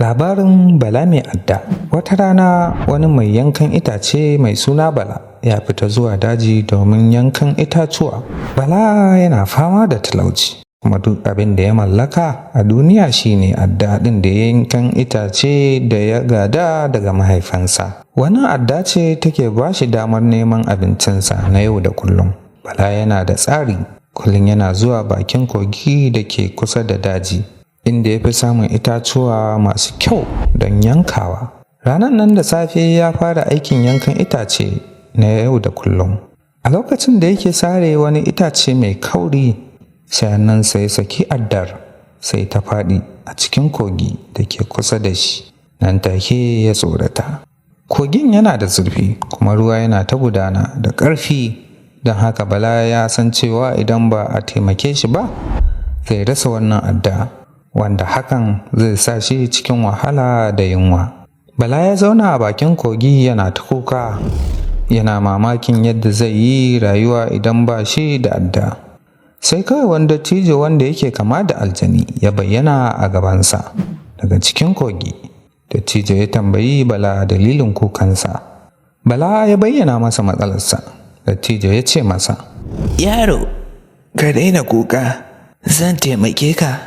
Labarin Bala mai adda. Wata rana wani mai yankan itace mai suna Bala ya fita zuwa daji domin yankan itatuwa. Bala yana fama da talauci, kuma duk abin da ya mallaka a duniya shine adda ɗin da yankan itace da ya gada daga mahaifansa. Wannan adda ce take ba shi damar neman abincinsa na yau da kullum. Bala yana da tsari, kullum yana zuwa bakin kogi da ke kusa da daji, inda ya fi samun itatuwa masu kyau don yankawa. Ranar nan da safe ya fara aikin yankan itace na yau da kullum. A lokacin da yake sare wani itace mai kauri, sai nan sai saki addar, sai ta faɗi a cikin kogi da ke kusa da shi. Nan take ya tsorata. Kogin yana da zurfi kuma ruwa yana ta gudana da ƙarfi, don haka Bala ya san cewa idan ba a taimake shi ba zai rasa wannan adda, wanda hakan zai sa shi cikin wahala da yunwa. Bala ya zauna a bakin kogi yana ta kuka, yana mamakin yadda zai yi rayuwa idan ba shi da adda. Sai kawai wani dattijo wanda yake kama da aljani ya bayyana a gabansa daga cikin kogi. Dattijo ya tambayi Bala dalilin kukansa. Bala ya bayyana masa matsalarsa. Dattijo ya ce masa, "Yaro, ka daina kuka, zan taimake ka."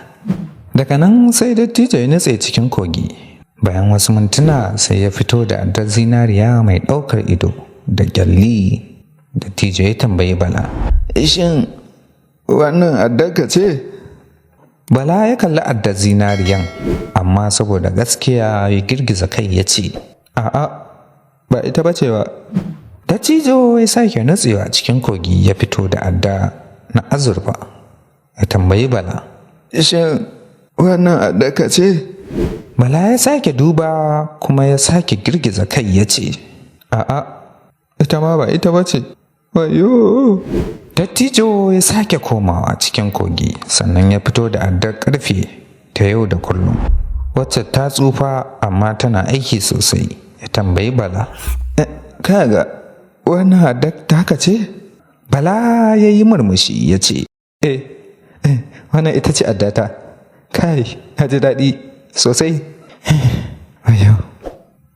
Daga nan sai dattijo ya nutse cikin kogi. Bayan wasu mintuna sai ya fito da addar zinariya mai ɗaukar ido da gyalli. Dattijo ya tambayi Bala, "Shin wannan addar ka ce?" Bala ya kalli addar zinariyan, amma saboda gaskiya ya girgiza kai ya ce, "A'a, ba ita ba ce ba." Dattijo ya sake nutsewa cikin kogi ya fito da adda na azurfa. Ya tambayi Bala, "Shin wannan addar ka ce?" Bala ya sake duba kuma ya sake girgiza kai ya ce, "A'a, ita ma ba ita ba ce. Wayo!" Dattijo ya sake komawa cikin kogi, sannan ya fito da addar ƙarfe ta yau da kullum, wacce ta tsufa amma tana aiki sosai. Ya tambayi Bala, "Kaga, wannan addar taka ce?" Bala ya yi murmushi ya ce, Wannan ita ce addata. Kai, na ji daɗi sosai. Wayo.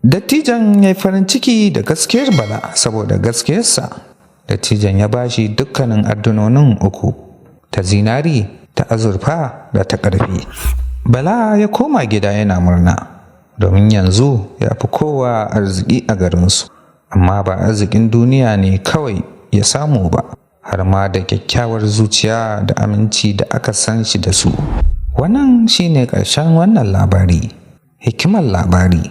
Dattijan ya yi farin ciki da gaskiyar Bala saboda gaskiyarsa. Dattijan ya ba shi dukkanin addunonin uku, ta zinari, ta azurfa da ta ƙarfe. Bala ya koma gida yana murna, domin yanzu ya fi kowa arziki a garinsu. Amma ba arzikin duniya ne kawai ya samu ba, har ma da kyakkyawar zuciya da aminci da aka san shi da su. Wannan shine ƙarshen wannan labari. Hikimar labari.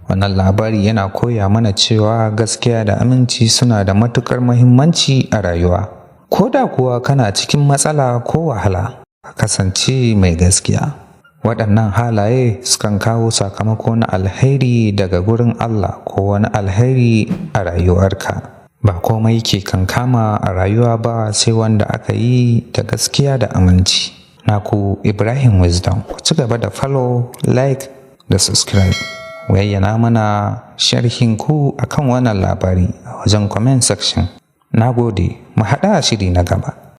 Wannan labari yana koya mana cewa gaskiya da aminci suna da matuƙar muhimmanci a rayuwa. Ko da kuwa kana cikin matsala ko wahala, ka kasance mai gaskiya. Waɗannan halaye sukan kawo sakamako na alheri daga gurin Allah ko wani alheri a rayuwarka. Ba komai ke kankama a rayuwa ba sai wanda aka yi da gaskiya da aminci. Naku Ibrahim Wisdom. Ku ci gaba da follow, like da subscribe. Wayyana mana sharhin ku akan wannan labari a wajen comment section. Na gode, mu haɗa shiri na gaba.